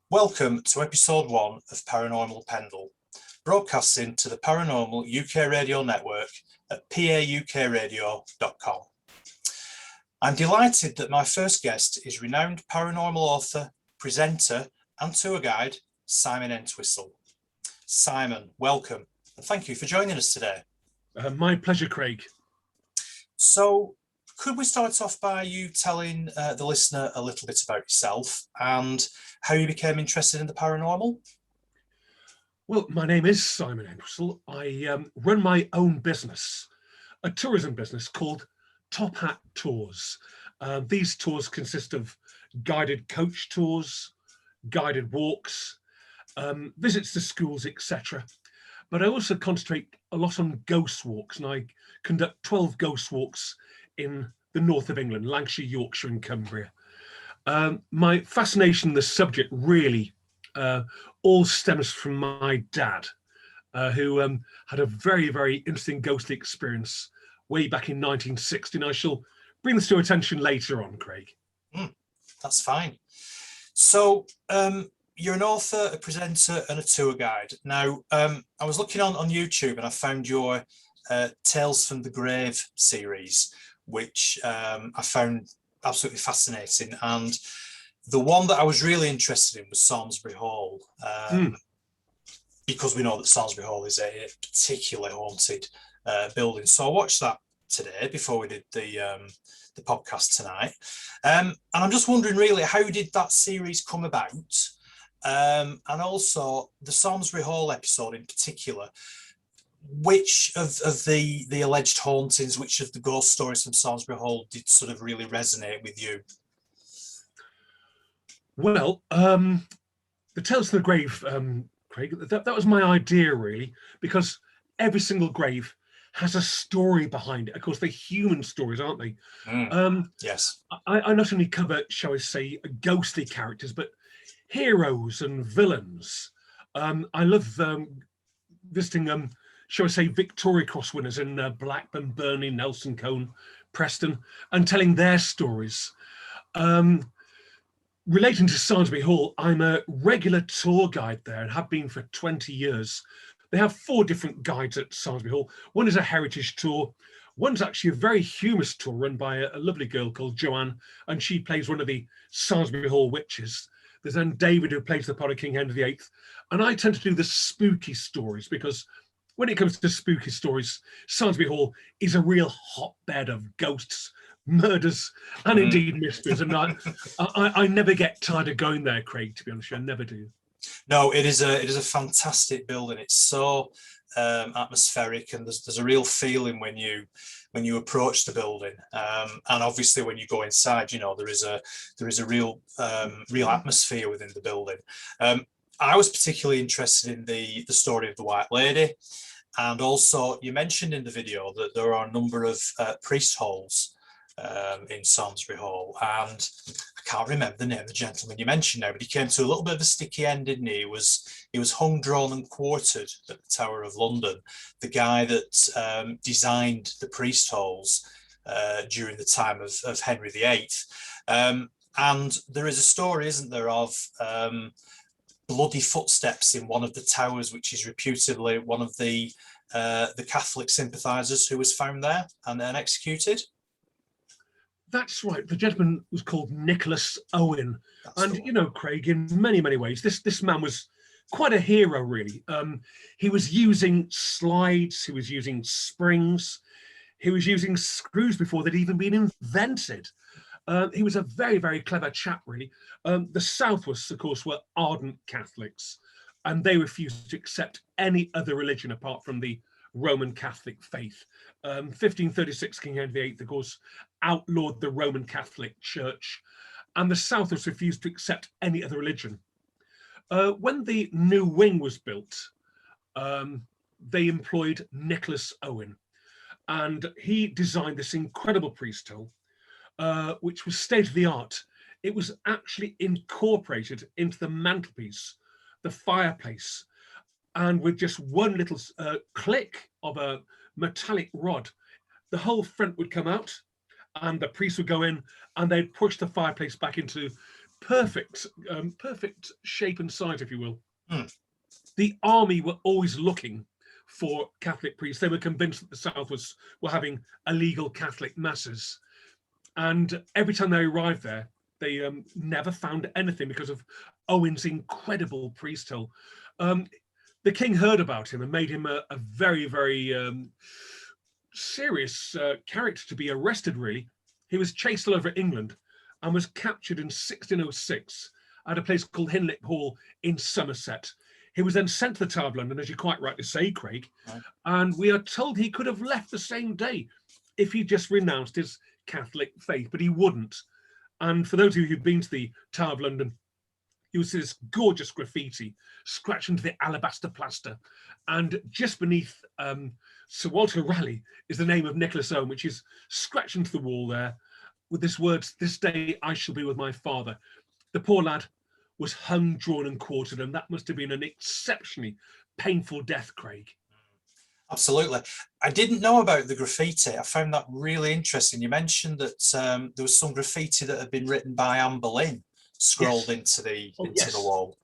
Welcome to episode 1 of Paranormal Pendle, broadcasting to the Paranormal UK radio network at paukradio.com. I'm delighted that my first guest is renowned paranormal author, presenter and tour guide, Simon Entwistle. Simon, welcome and thank you for joining us today. My pleasure, Craig. So, could we start off by you telling the listener a little bit about yourself and how you became interested in the paranormal? Well, my name is Simon Entwistle. I run my own business, a tourism business called Top Hat Tours. These tours consist of guided coach tours, guided walks, visits to schools, etc. But I also concentrate a lot on ghost walks, and I conduct 12 ghost walks in the north of England, Lancashire, Yorkshire and Cumbria. My fascination in the subject really all stems from my dad, who had a very, very interesting ghostly experience way back in 1960. And I shall bring this to your attention later on, Craig. That's fine. So you're an author, a presenter and a tour guide. Now, I was looking on YouTube and I found your Tales from the Grave series, which I found absolutely fascinating. And the one that I was really interested in was Samlesbury Hall, because we know that Samlesbury Hall is a particularly haunted building. So I watched that today before we did the podcast tonight. And I'm just wondering, really, how did that series come about? And also the Samlesbury Hall episode in particular, which of the alleged hauntings, which of the ghost stories from Samlesbury Hall did sort of really resonate with you? Well, the Tales from the Grave, Craig, that was my idea, really, because every single grave has a story behind it. Of course, they're human stories, aren't they? Yes. I not only cover, shall I say, ghostly characters, but heroes and villains. I love visiting, shall I say, Victoria Cross winners in Blackburn, Burnley, Nelson Cone, Preston, and telling their stories. Relating to Samlesbury Hall, I'm a regular tour guide there and have been for 20 years. They have 4 different guides at Samlesbury Hall. One is a heritage tour. One's actually a very humorous tour run by a lovely girl called Joanne, and she plays one of the Samlesbury Hall witches. There's then David, who plays the part of King Henry VIII. And I tend to do the spooky stories because when it comes to spooky stories, Samlesbury Hall is a real hotbed of ghosts, murders, and indeed mysteries. And I never get tired of going there, Craig, to be honest. I never do. No, it is a fantastic building. It's so atmospheric, and there's a real feeling when you approach the building, and obviously when you go inside, you know, there is a real atmosphere within the building. I was particularly interested in the story of the White Lady, and also you mentioned in the video that there are a number of priest holes in Samlesbury Hall, and I can't remember the name of the gentleman you mentioned now, but he came to a little bit of a sticky end, didn't he? He was hung, drawn and quartered at the Tower of London, the guy that designed the priest holes during the time of Henry VIII. And there is a story, isn't there, of bloody footsteps in one of the towers, which is reputedly one of the Catholic sympathisers who was found there and then executed. That's right. The gentleman was called Nicholas Owen. And, you know, Craig, in many, many ways, this man was quite a hero, really. He was using slides, he was using springs, he was using screws before they'd even been invented. He was a very, very clever chap, really. The Southwards, of course, were ardent Catholics, and they refused to accept any other religion apart from the Roman Catholic faith. 1536, King Henry VIII, of course, outlawed the Roman Catholic Church, and the Southwards refused to accept any other religion. When the new wing was built, they employed Nicholas Owen, and he designed this incredible priest hole, which was state-of-the-art. It was actually incorporated into the mantelpiece, the fireplace, and with just one little click of a metallic rod, the whole front would come out and the priest would go in and they'd push the fireplace back into perfect, perfect shape and size, if you will. Mm. The army were always looking for Catholic priests. They were convinced that the South were having illegal Catholic masses, and every time they arrived there, they never found anything because of Owen's incredible priesthood. The king heard about him and made him a very, very serious character to be arrested, really. He was chased all over England and was captured in 1606 at a place called Hinlip Hall in Somerset. He was then sent to the Tower of London, as you quite rightly say, Craig, Right. and we are told he could have left the same day if he just renounced his Catholic faith, but he wouldn't. And for those of you who've been to the Tower of London, you will see this gorgeous graffiti scratched into the alabaster plaster. And just beneath Sir Walter Raleigh is the name of Nicholas Owen, which is scratched into the wall there with this words, "This day I shall be with my father." The poor lad was hung, drawn and quartered, and that must have been an exceptionally painful death, Craig. Absolutely. I didn't know about the graffiti. I found that really interesting. You mentioned that there was some graffiti that had been written by Anne Boleyn scrolled into the wall.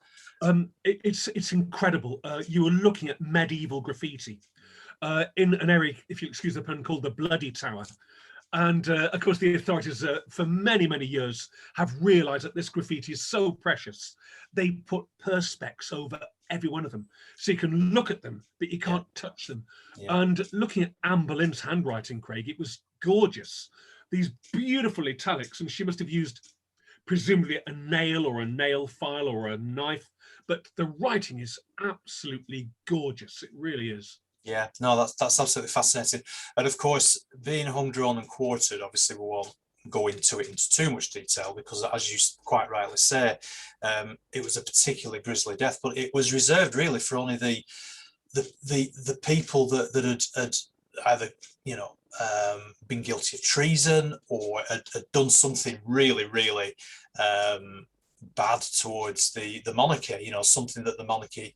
It's incredible. You were looking at medieval graffiti in an area, if you excuse the pun, called the Bloody Tower. And of course, the authorities for many, many years have realised that this graffiti is so precious. They put perspex over every one of them, so you can look at them, but you can't touch them. Yeah. And looking at Anne Boleyn's handwriting, Craig, it was gorgeous. These beautiful italics, and she must have used presumably a nail or a nail file or a knife, but the writing is absolutely gorgeous. It really is. Yeah, no, that's absolutely fascinating. And of course, being hung, drawn and quartered, obviously we won't go into it into too much detail because, as you quite rightly say, it was a particularly grisly death, but it was reserved really for only the people that had either, you know, been guilty of treason or had done something really, really bad towards the monarchy, you know, something that the monarchy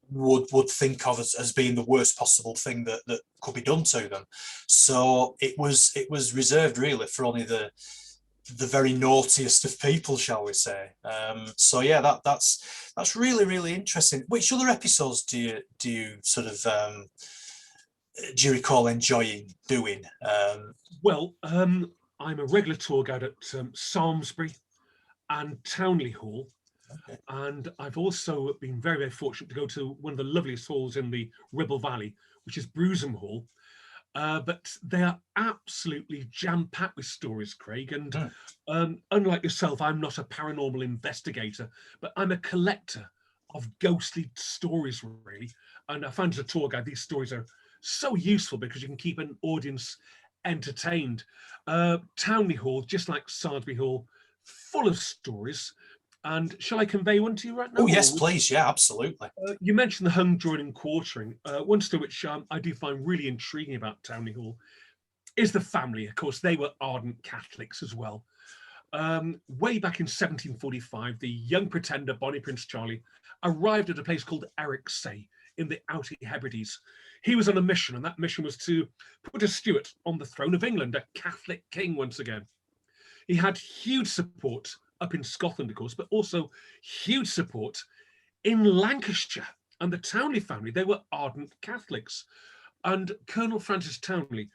would think of as being the worst possible thing that could be done to them. So it was reserved really for only the very naughtiest of people, shall we say. So yeah, that's really, really interesting. Which other episodes do you sort of do you recall enjoying doing? Well, I'm a regular tour guide at Samlesbury and Townley Hall. Okay. And I've also been very, very fortunate to go to one of the loveliest halls in the Ribble Valley, which is Brewsham Hall. But they are absolutely jam-packed with stories, Craig. And unlike yourself, I'm not a paranormal investigator, but I'm a collector of ghostly stories, really. And I find as a tour guide, these stories are so useful because you can keep an audience entertained. Townley Hall, just like Salisbury Hall, full of stories. And shall I convey one to you right now? Oh, yes, please. Yeah, absolutely. You mentioned the hung, drawn and quartering. One story which I do find really intriguing about Townley Hall is the family. Of course, they were ardent Catholics as well. Way back in 1745, the young pretender, Bonnie Prince Charlie, arrived at a place called Ericsay in the Outer Hebrides. He was on a mission, and that mission was to put a Stuart on the throne of England, a Catholic king once again. He had huge support up in Scotland, of course, but also huge support in Lancashire. And the Townley family, they were ardent Catholics. And Colonel Francis Townley,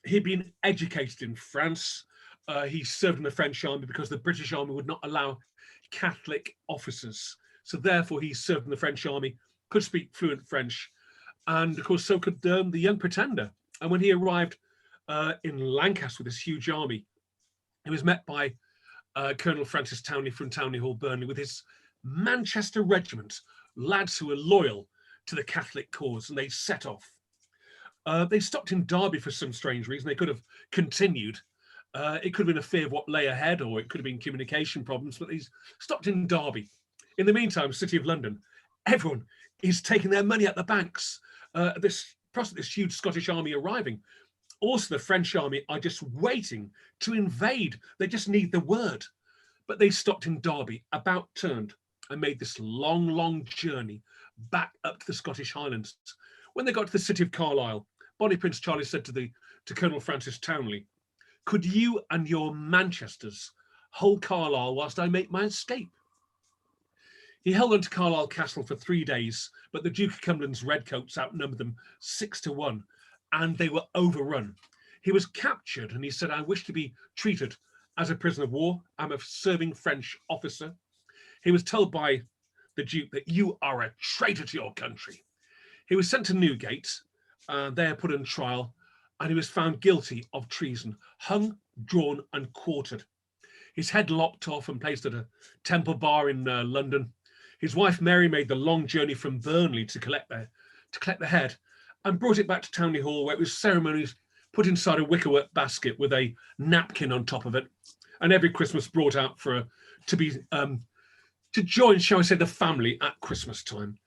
he'd been educated in France. He served in the French army because the British army would not allow Catholic officers. So therefore he served in the French army, could speak fluent French. And of course, so could the young pretender. And when he arrived in Lancaster with this huge army, he was met by Colonel Francis Townley from Townley Hall, Burnley, with his Manchester regiment, lads who were loyal to the Catholic cause, and they set off. They stopped in Derby for some strange reason. They could have continued. It could have been a fear of what lay ahead, or it could have been communication problems, but they stopped in Derby. In the meantime, City of London, everyone is taking their money at the banks. This huge Scottish army arriving. Also, the French army are just waiting to invade. They just need the word. But they stopped in Derby, about turned, and made this long, long journey back up to the Scottish Highlands. When they got to the city of Carlisle, Bonnie Prince Charlie said to Colonel Francis Townley, "Could you and your Manchesters Hold Carlisle whilst I make my escape. He held on to Carlisle Castle for 3 days, but the Duke of Cumberland's redcoats outnumbered them 6-1, and they were overrun. He was captured, and he said, I wish to be treated as a prisoner of war. I'm a serving French officer. He was told by the Duke that you are a traitor to your country. He was sent to Newgate, there put on trial, and he was found guilty of treason, hung, drawn, and quartered. His head lopped off and placed at a Temple Bar in London. His wife Mary made the long journey from Burnley to collect the head, and brought it back to Townley Hall, where it was ceremonies put inside a wickerwork basket with a napkin on top of it, and every Christmas brought out to join, shall I say, the family at Christmas time.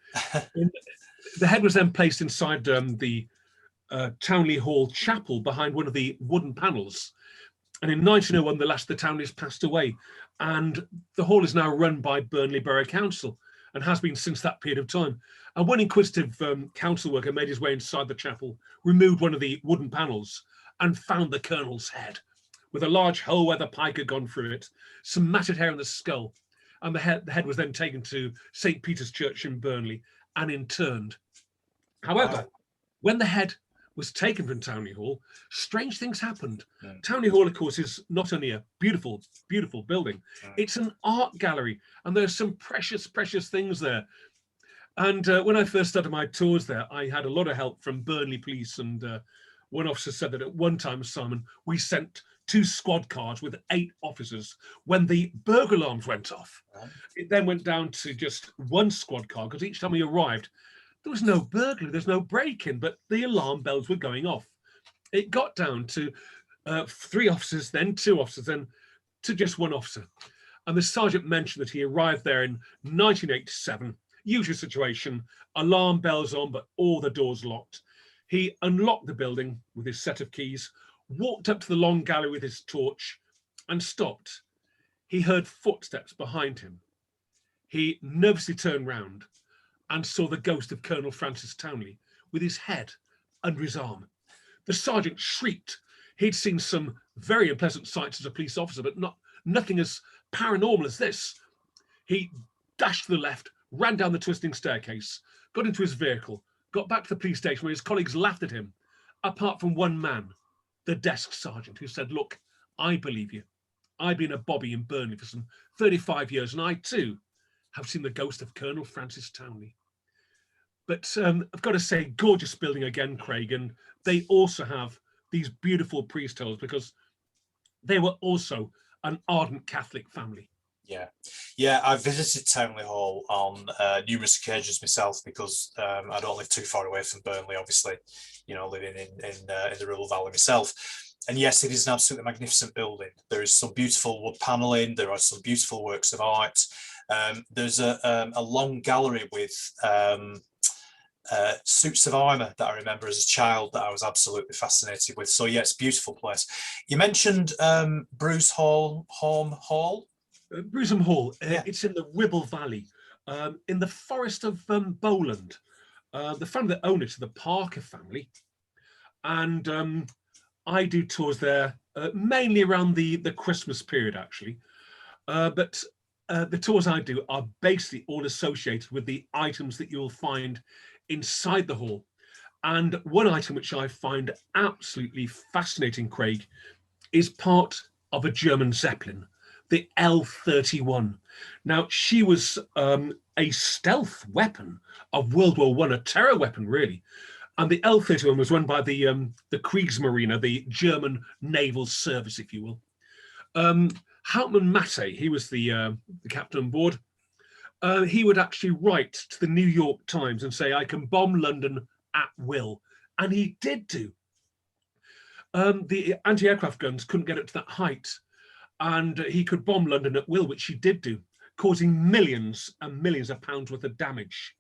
The head was then placed inside the Townley Hall chapel behind one of the wooden panels. And in 1901, the last of the Townleys passed away, and the hall is now run by Burnley Borough Council and has been since that period of time. And one inquisitive council worker made his way inside the chapel, removed one of the wooden panels, and found the colonel's head with a large hole where the pike had gone through it, some matted hair in the skull. And the head was then taken to St. Peter's Church in Burnley and interned. However, when the head was taken from Townley Hall, strange things happened. Townley Hall, of course, is not only a beautiful, beautiful building, it's an art gallery, and there's some precious, precious things there. And when I first started my tours there, I had a lot of help from Burnley Police, and one officer said that at one time, Simon, we sent 2 squad cars with 8 officers. When the burglar alarms went off, it then went down to just 1 squad car, because each time we arrived, there was no burglary, there's no break-in, but the alarm bells were going off. It got down to 3 officers, then 2 officers, then to just 1 officer. And the sergeant mentioned that he arrived there in 1987, usual situation, alarm bells on, but all the doors locked. He unlocked the building with his set of keys, walked up to the long gallery with his torch, and stopped. He heard footsteps behind him. He nervously turned round and saw the ghost of Colonel Francis Townley with his head under his arm. The sergeant shrieked. He'd seen some very unpleasant sights as a police officer, but nothing as paranormal as this. He dashed to the left, ran down the twisting staircase, got into his vehicle, got back to the police station where his colleagues laughed at him, apart from one man, the desk sergeant, who said, look, I believe you. I've been a bobby in Burnley for some 35 years, and I too have seen the ghost of Colonel Francis Townley. But I've got to say, gorgeous building again, Craig, and they also have these beautiful priest holes because they were also an ardent Catholic family. Yeah, I've visited Townley Hall on numerous occasions myself because I don't live too far away from Burnley, obviously, living in the Ribble Valley myself. And yes, it is an absolutely magnificent building. There is some beautiful wood panelling. There are some beautiful works of art. There's a long gallery with suits of armour that I remember as a child that I was absolutely fascinated with. So yeah, it's a beautiful place. You mentioned Brusham Hall. Brusham Hall. It's in the Ribble Valley, in the forest of Bowland. The family that own it is the Parker family, and I do tours there mainly around the Christmas period, actually. But the tours I do are basically all associated with the items that you'll find inside the hall. And one item which I find absolutely fascinating, Craig, is part of a German Zeppelin, the L-31. Now, she was a stealth weapon of World War I, a terror weapon, really. And the L-31 was run by the Kriegsmarine, the German naval service, if you will. Hauptmann Matte, he was the captain on board. He would actually write to the New York Times and say, I can bomb London at will. And he did do. The anti-aircraft guns couldn't get it to that height. And he could bomb London at will, which he did do, causing millions and millions of pounds worth of damage.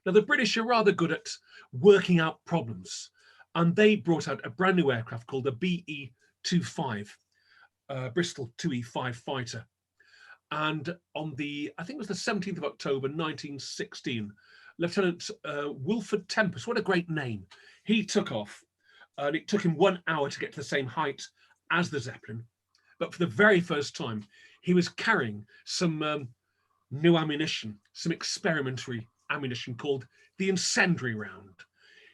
Now, the British are rather good at working out problems. And they brought out a brand new aircraft called the BE-25, Bristol 2E5 fighter. And on I think it was the 17th of October, 1916, Lieutenant Wilford Tempest, what a great name, he took off. And it took him 1 hour to get to the same height as the Zeppelin. But for the very first time, he was carrying some new ammunition, some experimentary ammunition called the incendiary round.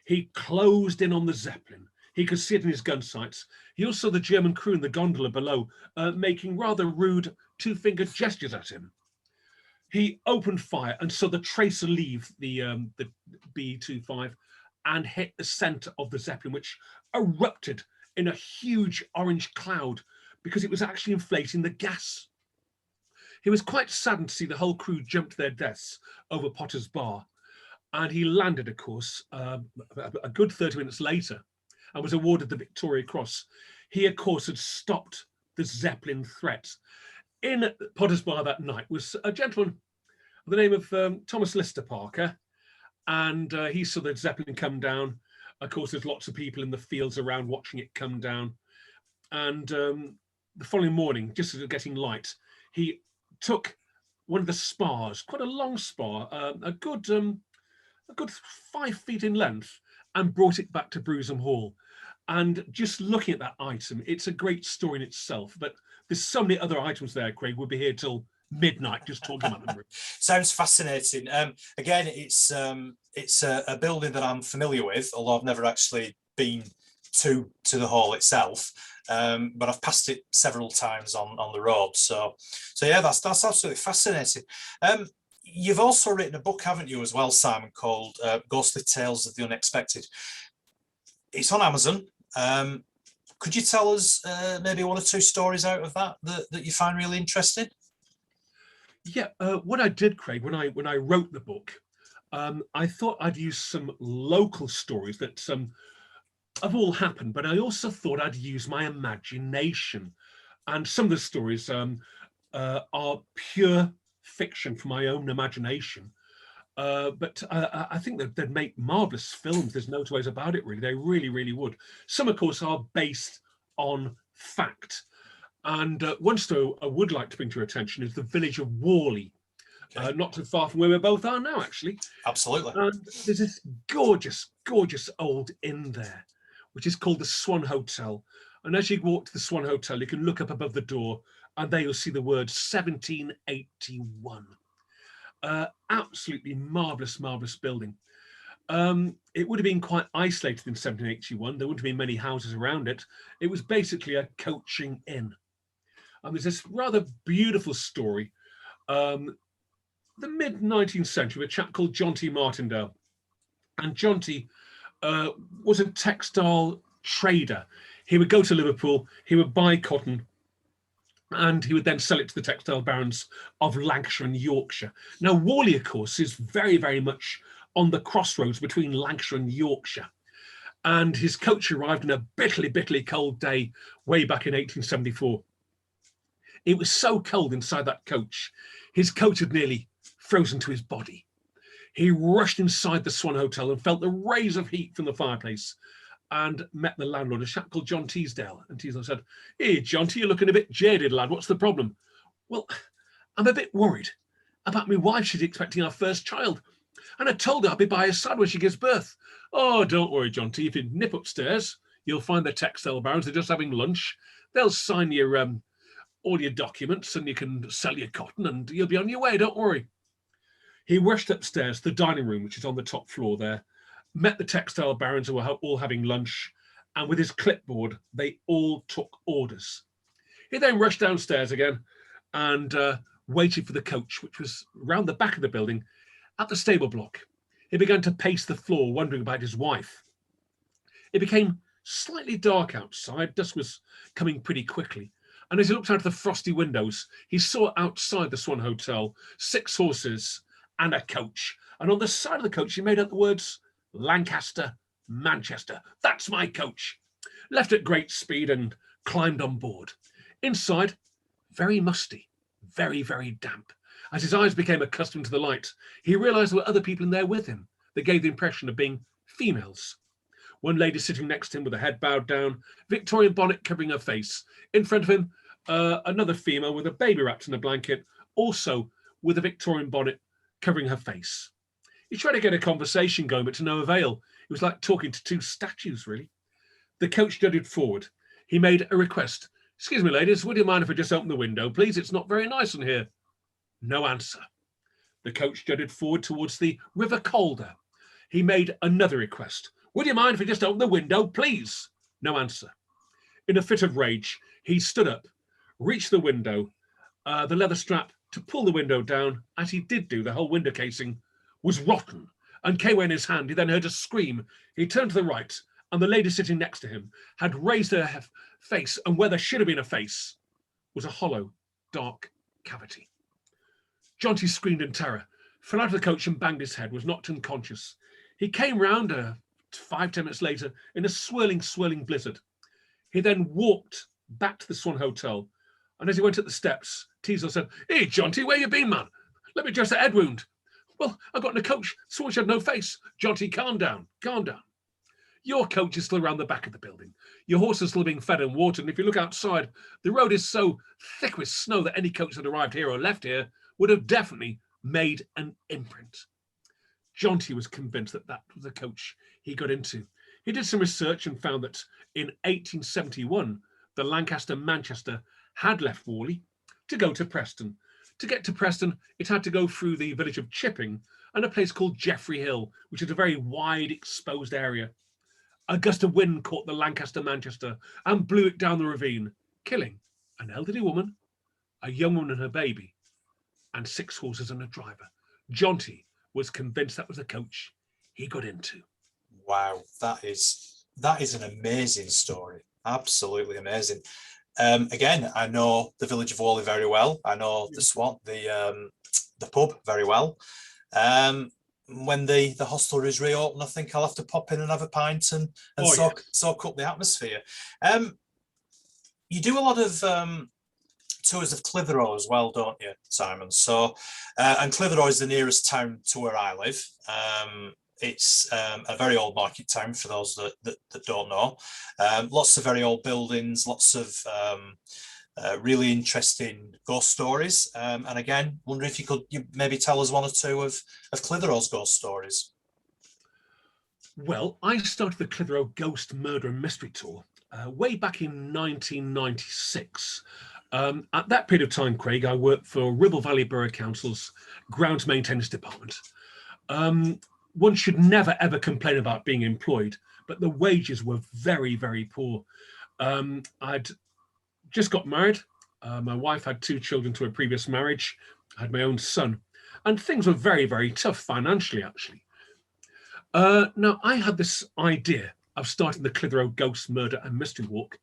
He closed in on the Zeppelin. He could see it in his gun sights. He also saw the German crew in the gondola below making rather rude two-fingered gestures at him. He opened fire and saw the tracer leave the B-25 and hit the centre of the Zeppelin, which erupted in a huge orange cloud because it was actually inflating the gas. He was quite saddened to see the whole crew jump to their deaths over Potter's Bar. And he landed, of course, a good 30 minutes later and was awarded the Victoria Cross. He, of course, had stopped the Zeppelin threat. In Potter's Bar that night was a gentleman by the name of Thomas Lister Parker, and he saw the Zeppelin come down. Of course, there's lots of people in the fields around watching it come down. And the following morning, just as it was getting light, he took one of the spars, quite a long spar, a good 5 feet in length, and brought it back to Brewsham Hall. And just looking at that item, it's a great story in itself. But there's so many other items there, Craig. We'll be here till midnight just talking about them. Sounds fascinating. Again, it's a building that I'm familiar with, although I've never actually been to the hall itself. But I've passed it several times on the road. So yeah, that's absolutely fascinating. You've also written a book, haven't you, as well, Simon, called Ghostly Tales of the Unexpected. It's on Amazon. Could you tell us maybe one or two stories out of that you find really interesting? Yeah, what I did, Craig, when I wrote the book, I thought I'd use some local stories that have all happened, but I also thought I'd use my imagination. And some of the stories are pure fiction from my own imagination. But I think that they'd make marvelous films. There's no two ways about it, really. They really, really would. Some, of course, are based on fact. And one story I would like to bring to your attention is the village of Worley, okay. Not too far from where we both are now, actually. Absolutely. And there's this gorgeous, gorgeous old inn there, which is called the Swan Hotel. And as you walk to the Swan Hotel, you can look up above the door, and there you'll see the word 1781. Absolutely marvellous, marvellous building. It would have been quite isolated in 1781. There wouldn't have been many houses around it. It was basically a coaching inn. And there's this rather beautiful story. The mid-19th century, a chap called John T. Martindale. And John T. Was a textile trader. He would go to Liverpool, he would buy cotton, and he would then sell it to the textile barons of Lancashire and Yorkshire. Now, Worley, of course, is very, very much on the crossroads between Lancashire and Yorkshire. And his coach arrived on a bitterly, bitterly cold day way back in 1874. It was so cold inside that coach, his coat had nearly frozen to his body. He rushed inside the Swan Hotel and felt the rays of heat from the fireplace and met the landlord, a chap called John Teasdale. And Teasdale said, "Hey, John T, you're looking a bit jaded, lad. What's the problem?" "Well, I'm a bit worried about my wife. She's expecting our first child. And I told her I'll be by her side when she gives birth." "Oh, don't worry, John T. If you nip upstairs, you'll find the textile barons. They're just having lunch. They'll sign your all your documents and you can sell your cotton and you'll be on your way. Don't worry." He rushed upstairs to the dining room, which is on the top floor there, met the textile barons who were all having lunch, and with his clipboard, they all took orders. He then rushed downstairs again and waited for the coach, which was round the back of the building at the stable block. He began to pace the floor, wondering about his wife. It became slightly dark outside. Dusk was coming pretty quickly. And as he looked out of the frosty windows, he saw outside the Swan Hotel 6 horses and a coach. And on the side of the coach, he made out the words, "Lancaster, Manchester. That's my coach." Left at great speed and climbed on board. Inside, very musty, very, very damp. As his eyes became accustomed to the light, he realised there were other people in there with him. They gave the impression of being females. One lady sitting next to him with her head bowed down, Victorian bonnet covering her face. In front of him, another female with a baby wrapped in a blanket, also with a Victorian bonnet covering her face. He tried to get a conversation going, but to no avail. It was like talking to 2 statues, really. The coach judged forward. He made a request. Excuse me, ladies, would you mind if I just open the window, please? It's not very nice in here. No answer. The coach jutted forward towards the River Calder. He made another request. Would you mind if I just open the window, please? No answer. In a fit of rage, he stood up, reached the window, the leather strap to pull the window down. As he did do, the whole window casing was rotten and came away in his hand. He then heard a scream. He turned to the right, and the lady sitting next to him had raised her face, and where there should have been a face was a hollow, dark cavity. Jonty screamed in terror, fell out of the coach and banged his head, was knocked unconscious. He came round 5-10 minutes later in a swirling blizzard. He then walked back to the Swan Hotel, and as he went up the steps, Teasdale said, "Hey, Jonty, where you been, man? Let me dress a head wound." "Well, I got in a coach, swore she had no face." "Jonty, calm down, calm down. Your coach is still around the back of the building. Your horse is still being fed and watered, and if you look outside, the road is so thick with snow that any coach that arrived here or left here would have definitely made an imprint." Jonty was convinced that that was the coach he got into. He did some research and found that in 1871, the Lancaster-Manchester had left Whalley to go to Preston. To get to Preston, it had to go through the village of Chipping and a place called Jeffrey Hill, which is a very wide, exposed area. A gust of wind caught the Lancaster-Manchester and blew it down the ravine, killing an elderly woman, a young woman and her baby, and 6 horses and a driver. Jonty was convinced that was the coach he got into. Wow, that is an amazing story. Absolutely amazing. Again, I know the village of Whalley very well. I know the Swan, the pub very well. When the hostelry's reopen, I think I'll have to pop in and have a pint and soak up the atmosphere. You do a lot of tours of Clitheroe as well, don't you, Simon? So, and Clitheroe is the nearest town to where I live. It's a very old market town for those that don't know. Lots of very old buildings, lots of really interesting ghost stories. And again, wonder if you could maybe tell us 1 or 2 of Clitheroe's ghost stories. Well, I started the Clitheroe Ghost, Murder and Mystery Tour way back in 1996. At that period of time, Craig, I worked for Ribble Valley Borough Council's Grounds Maintenance Department. One should never, ever complain about being employed, but the wages were very, very poor. I'd just got married. My wife had 2 children to a previous marriage. I had my own son, and things were very, very tough financially, actually. Now, I had this idea of starting the Clitheroe Ghost, Murder and Mystery Walk,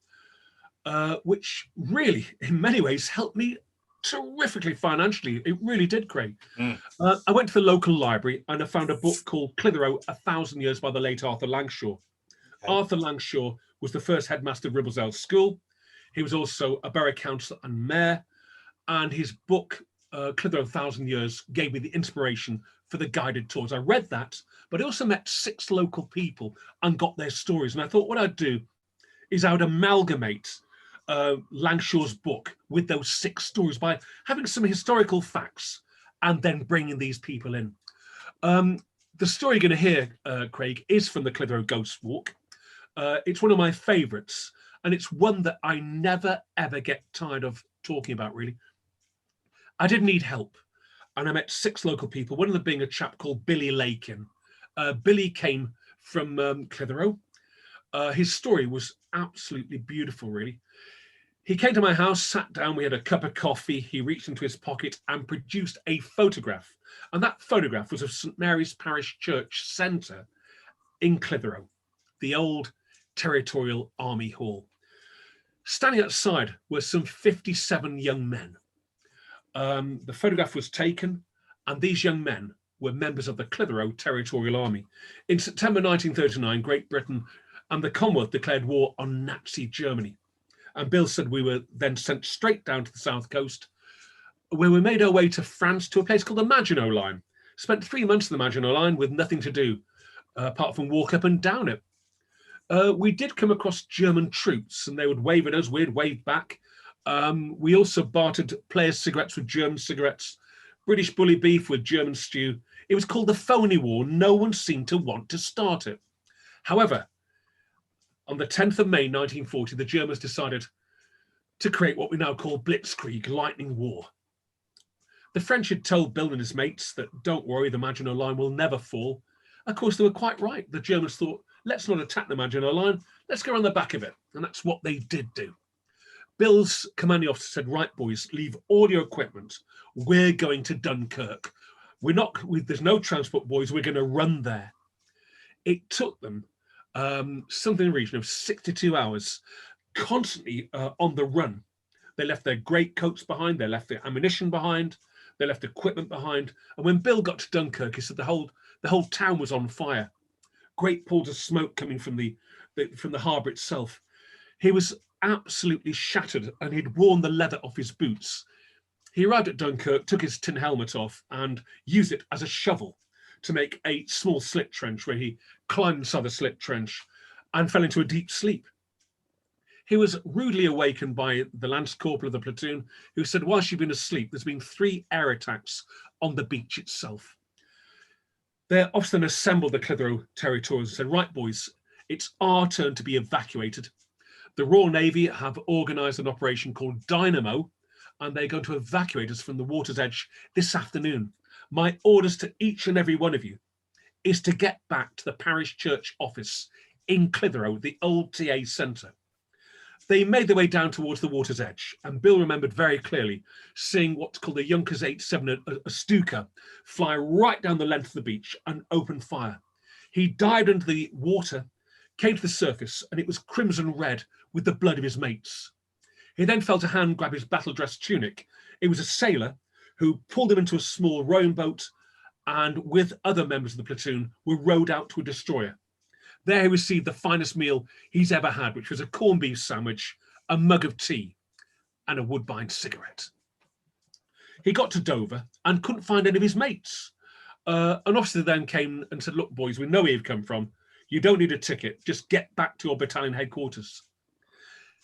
which really, in many ways, helped me terrifically financially. It really did, Craig. I went to the local library and I found a book called Clitheroe, 1,000 Years by the late Arthur Langshaw. Okay. Arthur Langshaw was the first headmaster of Ribble Valley School. He was also a borough councillor and mayor. And his book, Clitheroe, 1,000 Years, gave me the inspiration for the guided tours. I read that, but I also met 6 local people and got their stories. And I thought what I'd do is I would amalgamate Langshaw's book with those 6 stories by having some historical facts and then bringing these people in. The story you're going to hear, Craig, is from the Clitheroe Ghost Walk. It's one of my favourites, and it's one that I never, ever get tired of talking about, really. I did need help, and I met 6 local people, one of them being a chap called Billy Lakin. Billy came from Clitheroe. His story was absolutely beautiful, really. He came to my house, sat down, we had a cup of coffee, he reached into his pocket and produced a photograph. And that photograph was of St Mary's Parish Church Centre in Clitheroe, the old Territorial Army Hall. Standing outside were some 57 young men. The photograph was taken, and these young men were members of the Clitheroe Territorial Army. In September 1939, Great Britain and the Commonwealth declared war on Nazi Germany. And Bill said we were then sent straight down to the south coast, where we made our way to France to a place called the Maginot Line. Spent 3 months in the Maginot Line with nothing to do, apart from walk up and down it. We did come across German troops, and they would wave at us, we'd wave back. We also bartered players' cigarettes with German cigarettes, British bully beef with German stew. It was called the Phony War. No one seemed to want to start it. However, on the 10th of May 1940, the Germans decided to create what we now call blitzkrieg, lightning war. The French had told Bill and his mates that, don't worry, the Maginot Line will never fall. Of course, they were quite right. The Germans thought, let's not attack the Maginot Line, let's go on the back of it. And that's what they did do. Bill's commanding officer said, right, boys, leave all your equipment. We're going to Dunkirk. There's no transport, boys. We're going to run there. It took them something in the region of 62 hours, constantly on the run. They left their greatcoats behind. They left their ammunition behind. They left equipment behind. And when Bill got to Dunkirk, he said the whole town was on fire. Great pools of smoke coming from the harbour itself. He was absolutely shattered, and he'd worn the leather off his boots. He arrived at Dunkirk, took his tin helmet off, and used it as a shovel to make a small slit trench, where he climbed inside the slit trench and fell into a deep sleep. He was rudely awakened by the lance corporal of the platoon, who said, while she'd been asleep, there's been 3 air attacks on the beach itself. Their officer then assembled the Clitheroe territorials and said, right, boys, it's our turn to be evacuated. The Royal Navy have organised an operation called Dynamo, and they're going to evacuate us from the water's edge this afternoon. My orders to each and every one of you is to get back to the parish church office in Clitheroe, the old TA centre. They made their way down towards the water's edge, and Bill remembered very clearly seeing what's called a Junkers 87, a Stuka, fly right down the length of the beach and open fire. He dived into the water, came to the surface, and it was crimson red with the blood of his mates. He then felt a hand grab his battle-dress tunic. It was a sailor who pulled him into a small rowing boat, and with other members of the platoon were rowed out to a destroyer. There he received the finest meal he's ever had, which was a corned beef sandwich, a mug of tea, and a Woodbine cigarette. He got to Dover and couldn't find any of his mates. An officer then came and said, look, boys, we know where you've come from. You don't need a ticket. Just get back to your battalion headquarters.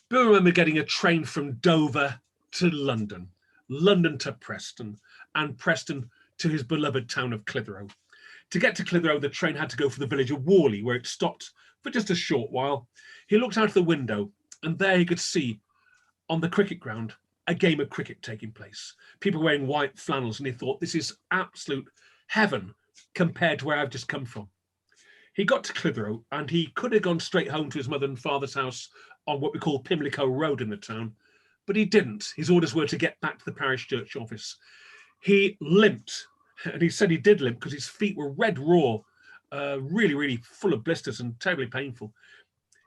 Bill remembered getting a train from Dover to London, London to Preston, and Preston to his beloved town of Clitheroe. To get to Clitheroe, the train had to go for the village of Worley, where it stopped for just a short while. He looked out of the window, and there he could see, on the cricket ground, a game of cricket taking place. People wearing white flannels, and he thought, this is absolute heaven compared to where I've just come from. He got to Clitheroe, and he could have gone straight home to his mother and father's house on what we call Pimlico Road in the town, but he didn't. His orders were to get back to the parish church office. He limped, and he said he did limp because his feet were red raw, really, really full of blisters and terribly painful.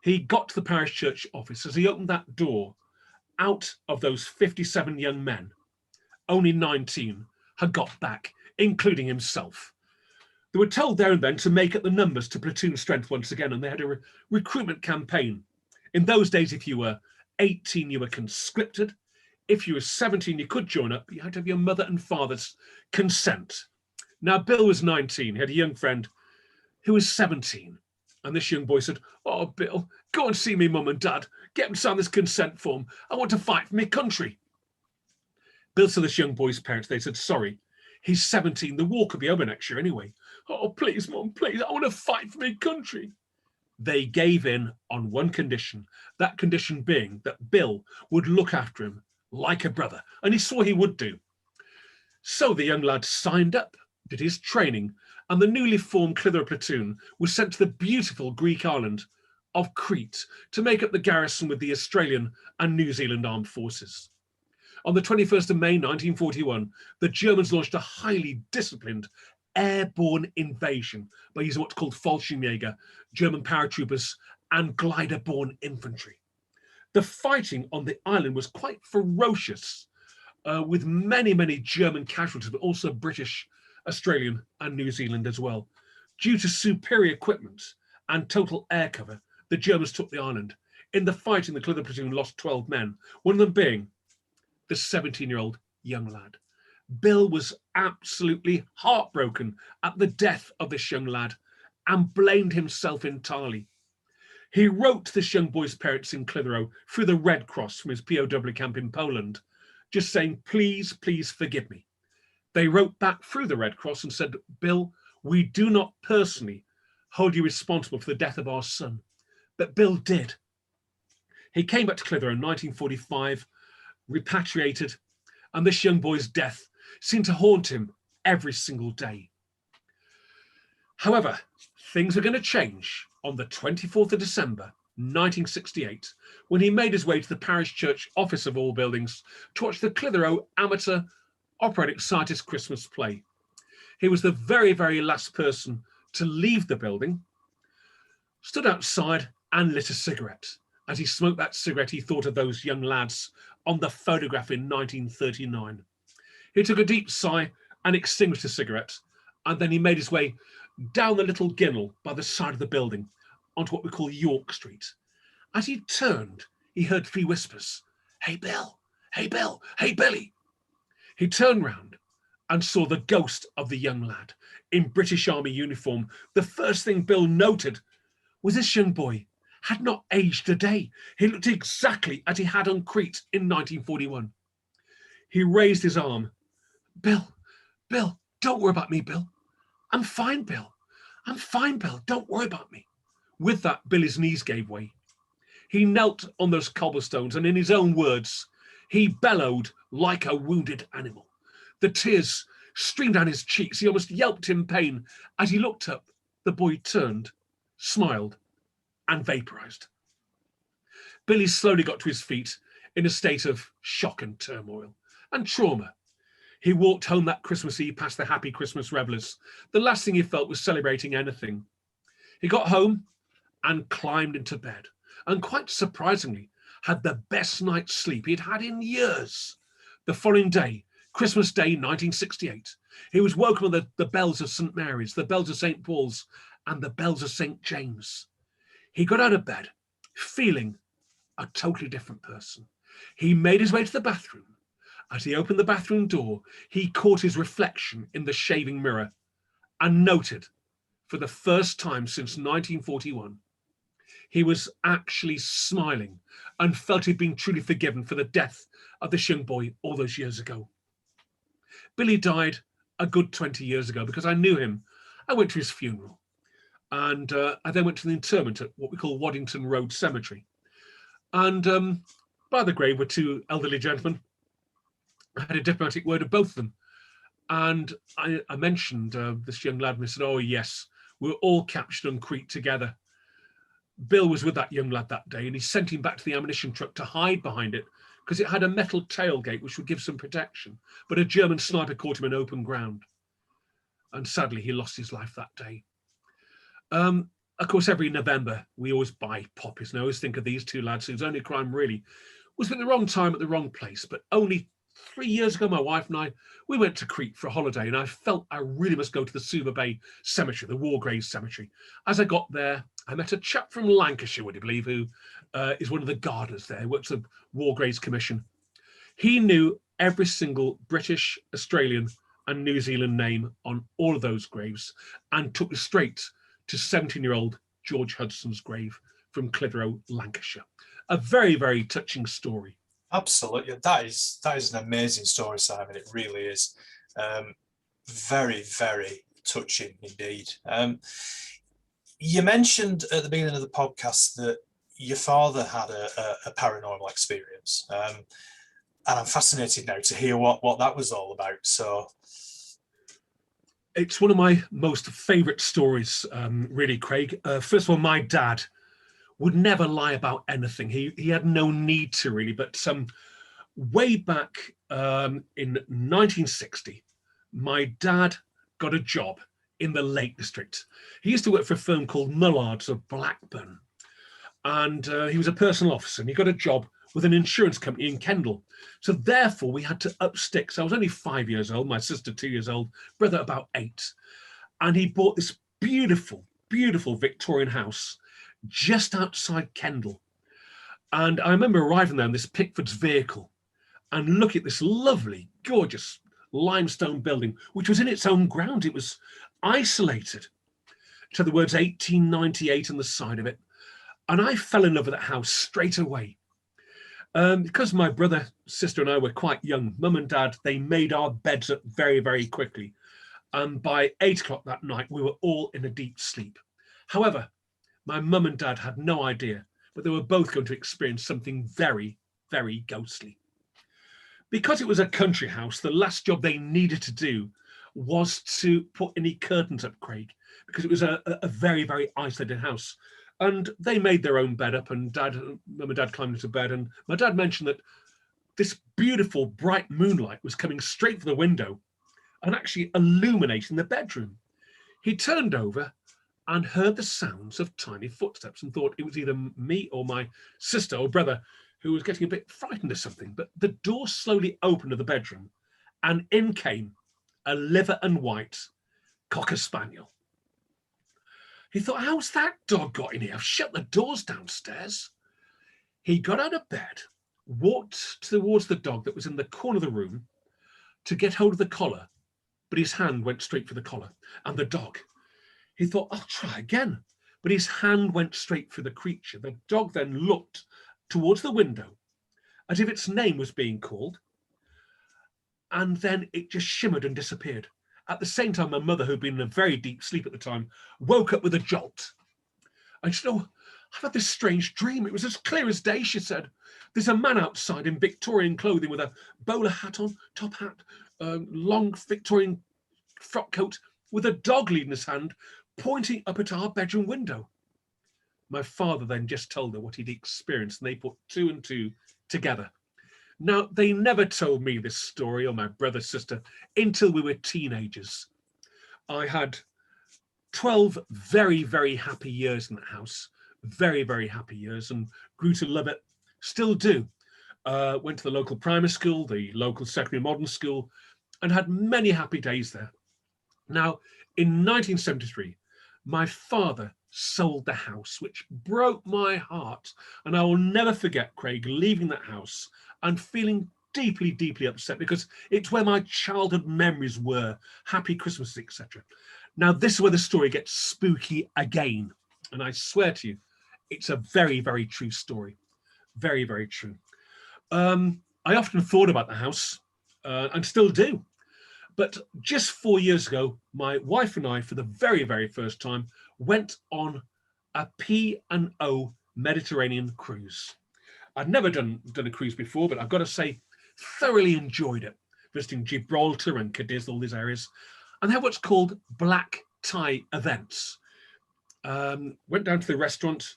He got to the parish church office. As he opened that door, out of those 57 young men, only 19 had got back, including himself. They were told there and then to make up the numbers to platoon strength once again, and they had a recruitment campaign. In those days, if you were 18, you were conscripted. If you were 17, you could join up, but you had to have your mother and father's consent. Now, Bill was 19. He had a young friend who was 17. And this young boy said, oh, Bill, go and see me mum and dad. Get them to sign this consent form. I want to fight for my country. Bill said this young boy's parents, they said, sorry, he's 17. The war could be over next year anyway. Oh, please, mum, please, I want to fight for my country. They gave in on one condition, that condition being that Bill would look after him like a brother, and he swore he would do. So the young lad signed up, did his training, and the newly formed Clitheroe platoon was sent to the beautiful Greek island of Crete to make up the garrison with the Australian and New Zealand armed forces. On the 21st of May 1941, the Germans launched a highly disciplined airborne invasion by using what's called Fallschirmjäger, German paratroopers, and glider-borne infantry. The fighting on the island was quite ferocious, with many, many German casualties, but also British, Australian, and New Zealand as well. Due to superior equipment and total air cover, the Germans took the island. In the fighting, the Clitheroe platoon lost 12 men, one of them being the 17-year-old young lad. Bill was absolutely heartbroken at the death of this young lad and blamed himself entirely. He wrote to this young boy's parents in Clitheroe through the Red Cross from his POW camp in Poland, just saying, please, please forgive me. They wrote back through the Red Cross and said, Bill, we do not personally hold you responsible for the death of our son. But Bill did. He came back to Clitheroe in 1945 repatriated, and this young boy's death seemed to haunt him every single day. However, things are going to change on the 24th of December, 1968, when he made his way to the parish church office of all buildings to watch the Clitheroe Amateur Operatic Scientist Christmas play. He was the very, very last person to leave the building, stood outside and lit a cigarette. As he smoked that cigarette, he thought of those young lads on the photograph in 1939. He took a deep sigh and extinguished the cigarette, and then he made his way down the little ginnel by the side of the building onto what we call York Street. As he turned, he heard three whispers, "Hey, Bill, hey, Bill, hey, Billy." He turned round and saw the ghost of the young lad in British Army uniform. The first thing Bill noted was this young boy had not aged a day. He looked exactly as he had on Crete in 1941. He raised his arm. Bill, don't worry about me, Bill. I'm fine, Bill. I'm fine, Bill. Don't worry about me." With that, Billy's knees gave way. He knelt on those cobblestones, and in his own words, he bellowed like a wounded animal. The tears streamed down his cheeks. He almost yelped in pain. As he looked up, the boy turned, smiled, and vaporized. Billy slowly got to his feet in a state of shock and turmoil and trauma. He walked home that Christmas Eve past the happy Christmas revelers. The last thing he felt was celebrating anything. He got home and climbed into bed, and quite surprisingly, had the best night's sleep he'd had in years. The following day, Christmas Day 1968, he was woken by the bells of St. Mary's, the bells of St. Paul's, and the bells of St. James. He got out of bed, feeling a totally different person. He made his way to the bathroom. As he opened the bathroom door, he caught his reflection in the shaving mirror and noted, for the first time since 1941, he was actually smiling and felt he'd been truly forgiven for the death of this young boy all those years ago. Billy died a good 20 years ago because I knew him. I went to his funeral, and I then went to the interment at what we call Waddington Road Cemetery. And by the grave were two elderly gentlemen. I had a diplomatic word of both of them. And I mentioned this young lad, and he said, "Oh, yes, we were all captured on Crete together." Bill was with that young lad that day, and he sent him back to the ammunition truck to hide behind it because it had a metal tailgate which would give some protection. But a German sniper caught him in open ground. And sadly, he lost his life that day. Of course, every November, we always buy poppies. And I always think of these two lads whose only crime really was at the wrong time at the wrong place. But only 3 years ago, my wife and I, we went to Crete for a holiday, and I felt I really must go to the Suva Bay Cemetery, the War Graves Cemetery. As I got there, I met a chap from Lancashire, would you believe, who is one of the gardeners there, works at the War Graves Commission. He knew every single British, Australian, and New Zealand name on all of those graves and took us straight to 17-year-old George Hudson's grave from Clitheroe, Lancashire. A very, very touching story. Absolutely, that is an amazing story, Simon. It really is. Very, very touching indeed. You mentioned at the beginning of the podcast that your father had a paranormal experience, and I'm fascinated now to hear what that was all about. So, it's one of my most favourite stories, really, Craig. First of all, my dad would never lie about anything. He had no need to, really. But way back in 1960, my dad got a job in the Lake District. He used to work for a firm called Mullards of Blackburn. And he was a personal officer, and he got a job with an insurance company in Kendal. So therefore, we had to up sticks. I was only 5 years old, my sister 2 years old, brother about 8. And he bought this beautiful, beautiful Victorian house just outside Kendal. And I remember arriving there in this Pickford's vehicle and look at this lovely, gorgeous limestone building, which was in its own ground. It was isolated. To the words 1898 on the side of it. And I fell in love with that house straight away. Because my brother, sister, and I were quite young, Mum and Dad, they made our beds up very, very quickly. And by 8 o'clock that night, we were all in a deep sleep. However, my mum and dad had no idea, but they were both going to experience something very, very ghostly. Because it was a country house, the last job they needed to do was to put any curtains up, Craig, because it was a very, very isolated house. And they made their own bed up, and Mum and Dad climbed into bed. And my dad mentioned that this beautiful, bright moonlight was coming straight from the window and actually illuminating the bedroom. He turned over and heard the sounds of tiny footsteps and thought it was either me or my sister or brother who was getting a bit frightened or something. But the door slowly opened of the bedroom, and in came a liver and white Cocker Spaniel. He thought, how's that dog got in here? I've shut the doors downstairs. He got out of bed, walked towards the dog that was in the corner of the room to get hold of the collar, but his hand went straight for the collar and the dog. He thought, I'll try again, but his hand went straight for the creature. The dog then looked towards the window as if its name was being called, and then it just shimmered and disappeared. At the same time, my mother, who'd been in a very deep sleep at the time, woke up with a jolt. And she said, oh, I've had this strange dream. It was as clear as day, she said. There's a man outside in Victorian clothing with a bowler hat on, top hat, long Victorian frock coat, with a dog lead in his hand, pointing up at our bedroom window. My father then just told her what he'd experienced, and they put two and two together. Now, they never told me this story, or my brother, sister, until we were teenagers. I had 12 very, very happy years in that house. Very, very happy years, and grew to love it. Still do. Went to the local primary school, the local secondary modern school, and had many happy days there. Now, in 1973, my father sold the house, which broke my heart. And I will never forget, Craig, leaving that house and feeling deeply, deeply upset, because it's where my childhood memories were, happy Christmas, etc. Now, this is where the story gets spooky again. And I swear to you, it's a very, very true story. Very, very true. I often thought about the house and still do. But just 4 years ago, my wife and I, for the very, very first time, went on a P&O Mediterranean cruise. I'd never done a cruise before, but I've got to say, thoroughly enjoyed it. Visiting Gibraltar and Cadiz, all these areas. And they have what's called black tie events. Went down to the restaurant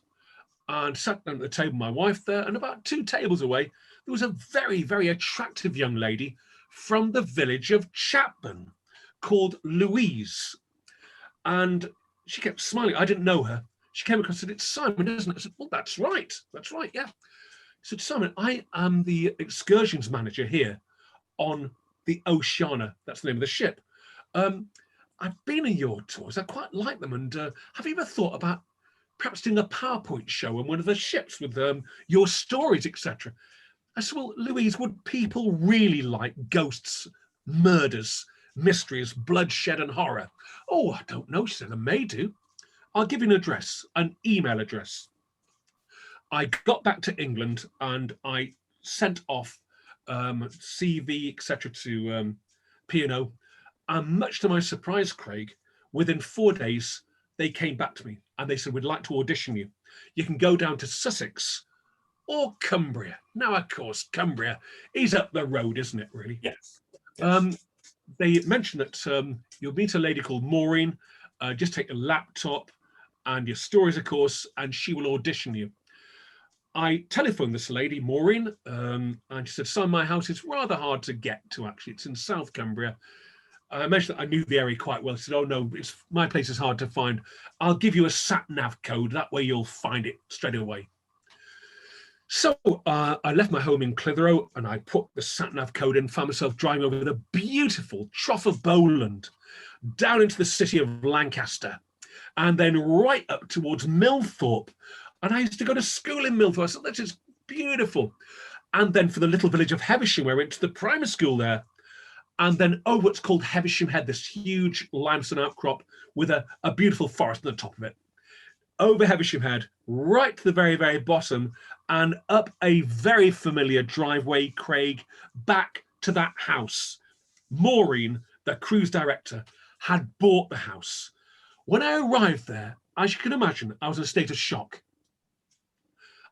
and sat down at the table with my wife there, and about 2 tables away, there was a very, very attractive young lady from the village of Chapman called Louise. And she kept smiling. I didn't know her. She came across and said, it's Simon, isn't it? I said, well, that's right, yeah. She said, Simon, I am the excursions manager here on the Oceana. That's the name of the ship. I've been in your tours. I quite like them. And have you ever thought about perhaps doing a PowerPoint show on one of the ships with your stories, etc.? I said, well, Louise, would people really like ghosts, murders, mysteries, bloodshed and horror? Oh, I don't know, she said, I may do. I'll give you an address, an email address. I got back to England and I sent off CV, etc. to P&O. And much to my surprise, Craig, within 4 days, they came back to me and they said, we'd like to audition you. You can go down to Sussex or Cumbria. Now, of course, Cumbria is up the road, isn't it, really? Yes. They mentioned that you'll meet a lady called Maureen. Just take a laptop and your stories, of course, and she will audition you. I telephoned this lady, Maureen, and she said, son, my house is rather hard to get to, actually. It's in South Cumbria. I mentioned that I knew the area quite well. She said, oh, no, my place is hard to find. I'll give you a sat-nav code. That way you'll find it straight away. So I left my home in Clitheroe and I put the sat-nav code in, found myself driving over the beautiful Trough of Bowland, down into the city of Lancaster, and then right up towards Millthorpe. And I used to go to school in Millthorpe. I said, this is beautiful. And then for the little village of Heversham, where I went to the primary school there. And then over what's called Heversham Head, this huge limestone outcrop with a beautiful forest on the top of it. Over Heversham Head, right to the very, very bottom, and up a very familiar driveway, Craig, back to that house. Maureen, the cruise director, had bought the house. When I arrived there, as you can imagine, I was in a state of shock.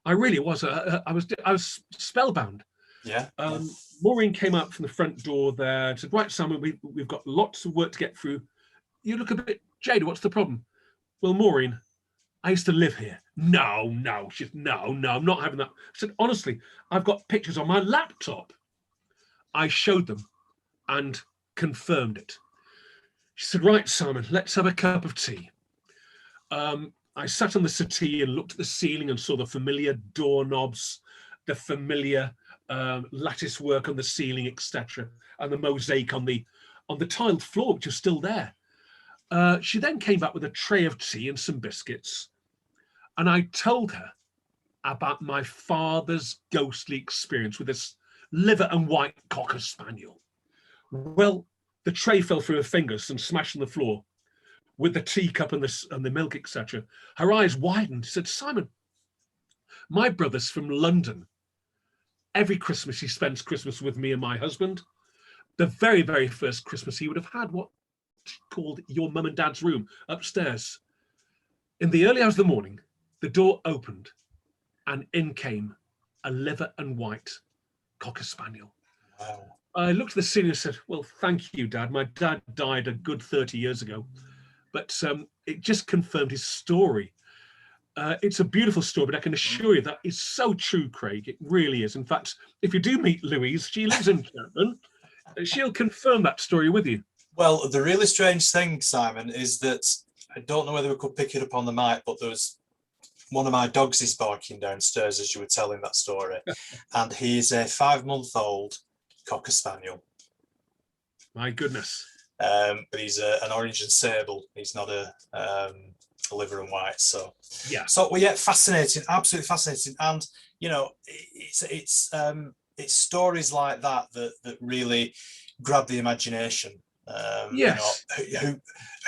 I really was. I was spellbound. Yeah. Maureen came out from the front door there and said, right, Simon, we've got lots of work to get through. You look a bit jaded. What's the problem? Well, Maureen, I used to live here. No. She said, no, I'm not having that. I said, honestly, I've got pictures on my laptop. I showed them and confirmed it. She said, right, Simon, let's have a cup of tea. I sat on the settee and looked at the ceiling and saw the familiar doorknobs, the familiar lattice work on the ceiling, etc., and the mosaic on the tiled floor, which is still there. She then came back with a tray of tea and some biscuits, and I told her about my father's ghostly experience with this liver and white cocker spaniel. Well, the tray fell through her fingers and smashed on the floor with the teacup and the milk, etc. Her eyes widened. She said, Simon, my brother's from London. Every Christmas he spends Christmas with me and my husband. The very, very first Christmas he would have had what called your mum and dad's room upstairs. In the early hours of the morning, the door opened and in came a liver and white cocker spaniel. Wow. I looked at the scene and said, well, thank you, Dad. My dad died a good 30 years ago, but it just confirmed his story. It's a beautiful story, but I can assure you that is so true, Craig. It really is. In fact, if you do meet Louise, she lives in Chapman, she'll confirm that story with you. Well, the really strange thing, Simon, is that I don't know whether we could pick it up on the mic, but there was one of my dogs is barking downstairs as you were telling that story, and he is a 5-month-old cocker spaniel. My goodness. But he's an orange and sable. He's not a liver and white. So yeah. So well, yeah, fascinating, absolutely fascinating. And you know, it's stories like that that really grab the imagination. Yes. You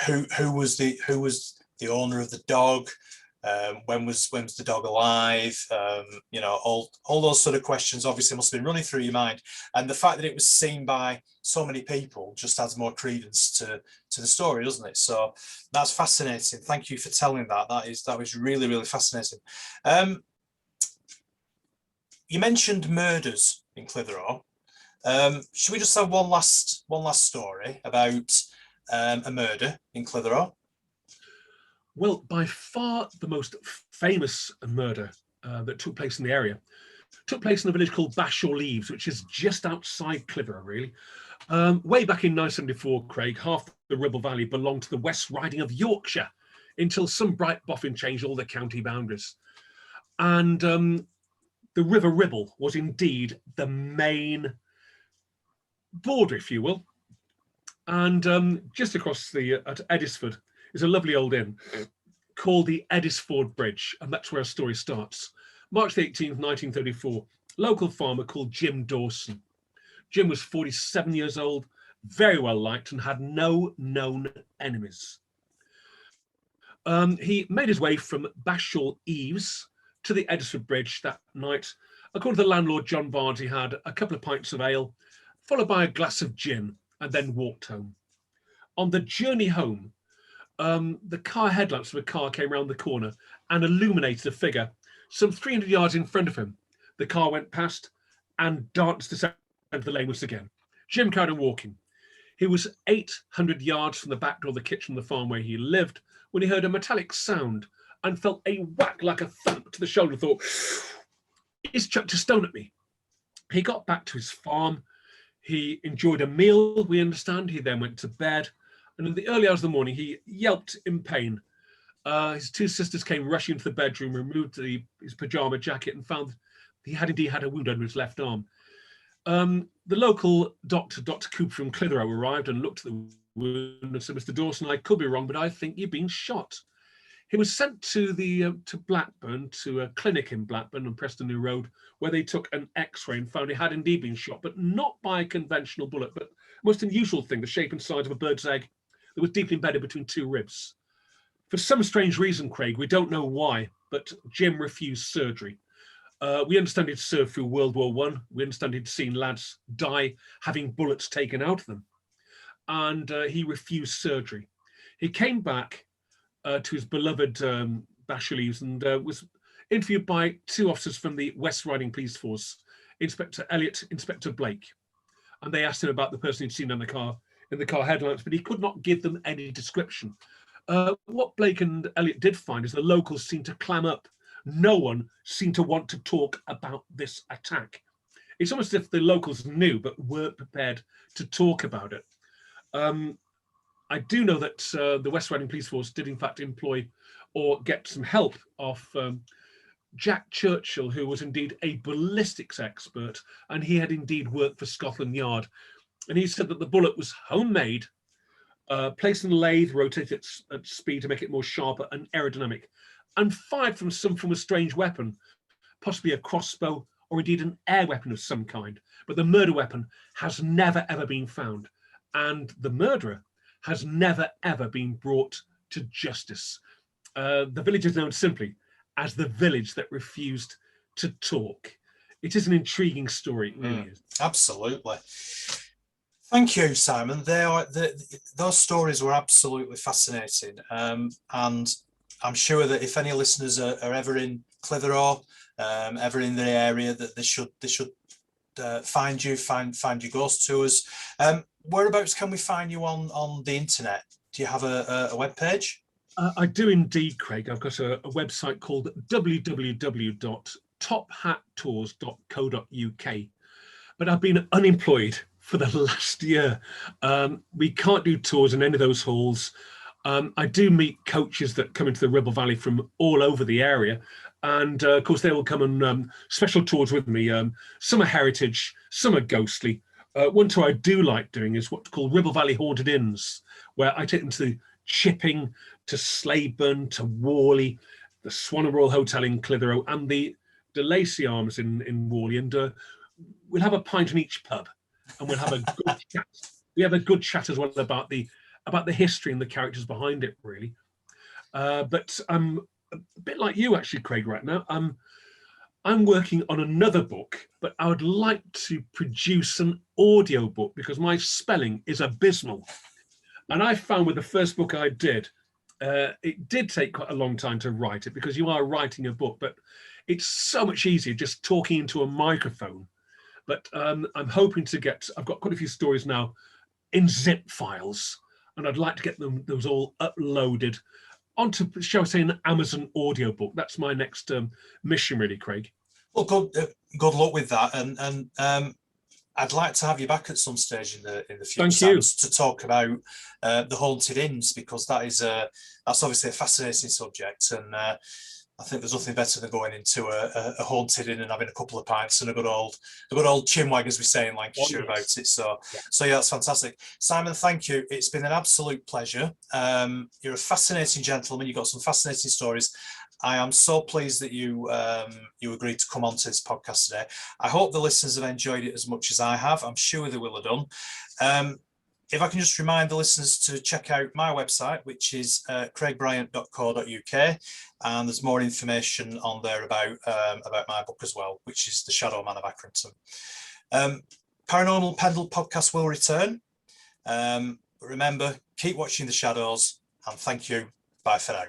know, who was the owner of the dog? When was the dog alive? You know, all those sort of questions obviously must have been running through your mind, and the fact that it was seen by so many people just adds more credence to the story, doesn't it? So that's fascinating. Thank you for telling that. That was really, really fascinating. You mentioned murders in Clitheroe. Should we just have one last story about a murder in Clitheroe? Well, by far the most famous murder that took place in the area took place in a village called Bashaw-Leaves, which is just outside Clitheroe, really. Way back in 974, Craig, half the Ribble Valley belonged to the West Riding of Yorkshire until some bright boffin changed all the county boundaries. And the River Ribble was indeed the main border, if you will. And just across at Eddisford is a lovely old inn called the Eddisford Bridge, and that's where our story starts. March the 18th, 1934, local farmer called Jim Dawson. Jim was 47 years old, very well liked, and had no known enemies. He made his way from Bashaw-Eaves to the Eddisford Bridge that night. According to the landlord, John Barnes, he had a couple of pints of ale, followed by a glass of gin, and then walked home. On the journey home, the car headlamps of a car came around the corner and illuminated a figure some 300 yards in front of him. The car went past and danced the centre of the lane once again. Jim carried on walking. He was 800 yards from the back door of the kitchen of the farm where he lived when he heard a metallic sound and felt a whack like a thump to the shoulder and thought, he's chucked a stone at me. He got back to his farm. He enjoyed a meal, we understand. He then went to bed. And in the early hours of the morning, he yelped in pain. His two sisters came rushing into the bedroom, removed his pajama jacket, and found he had indeed had a wound under his left arm. The local doctor, Dr. Cooper from Clitheroe, arrived and looked at the wound and said, Mr. Dawson, I could be wrong, but I think you've been shot. He was sent to Blackburn, to a clinic in Blackburn on Preston New Road, where they took an X-ray and found he had indeed been shot, but not by a conventional bullet, but most unusual thing, the shape and size of a bird's egg that was deeply embedded between two ribs. For some strange reason, Craig, we don't know why, but Jim refused surgery. We understand he'd served through World War I. We understand he'd seen lads die having bullets taken out of them. And he refused surgery. He came back to his beloved Bashaw-Leaves and was interviewed by two officers from the West Riding Police Force Inspector Elliot, Inspector Blake, and they asked him about the person he'd seen in the car headlights, but he could not give them any description. What Blake and Elliot did find is the locals seemed to clam up. No one seemed to want to talk about this attack. It's almost as if the locals knew but weren't prepared to talk about it. I do know that the West Riding Police Force did in fact employ or get some help off Jack Churchill, who was indeed a ballistics expert, and he had indeed worked for Scotland Yard. And he said that the bullet was homemade, placed in a lathe, rotated at speed to make it more sharper and aerodynamic, and fired from a strange weapon, possibly a crossbow or indeed an air weapon of some kind. But the murder weapon has never ever been found, and the murderer has never ever been brought to justice. The village is known simply as the village that refused to talk. It is an intriguing story, it really is. Absolutely. Thank you, Simon. Those stories were absolutely fascinating, and I'm sure that if any listeners are ever in Clitheroe, ever in the area, that they should find your ghost tours. Whereabouts can we find you on the internet? Do you have a web page? I do indeed, Craig. I've got a website called www.tophattours.co.uk, but I've been unemployed for the last year. We can't do tours in any of those halls. I do meet coaches that come into the Ribble Valley from all over the area, and of course they will come on special tours with me. Some are heritage, some are ghostly. One tour I do like doing is what's called Ribble Valley Haunted Inns, where I take them to Chipping, to Slaburn, to Worley, the Swan and Royal Hotel in Clitheroe, and the De Lacy Arms in Worley, and we'll have a pint in each pub, and we'll have a good chat. We have a good chat as well about the history and the characters behind it, really. But I'm a bit like you, actually, Craig, right now. I'm working on another book, but I would like to produce an audio book because my spelling is abysmal. And I found with the first book I did, it did take quite a long time to write it because you are writing a book, but it's so much easier just talking into a microphone. But I'm hoping I've got quite a few stories now in zip files, and I'd like to get those all uploaded onto, shall I say, an Amazon audiobook. That's my next mission, really, Craig. Well, good luck with that, and I'd like to have you back at some stage in the future, Thank you. to talk about the haunted inns, because that's obviously a fascinating subject, and I think there's nothing better than going into a haunted inn and having a couple of pints and a good old chinwag, as we say in Lancashire, about it. So yeah, that's fantastic. Simon, thank you. It's been an absolute pleasure. You're a fascinating gentleman. You've got some fascinating stories. I am so pleased that you agreed to come on to this podcast today. I hope the listeners have enjoyed it as much as I have. I'm sure they will have done. If I can just remind the listeners to check out my website, which is craigbryant.co.uk, and there's more information on there about my book as well, which is The Shadow Man of Accrington. Paranormal Pendle podcast will return. But remember, keep watching the shadows, and thank you. Bye for now.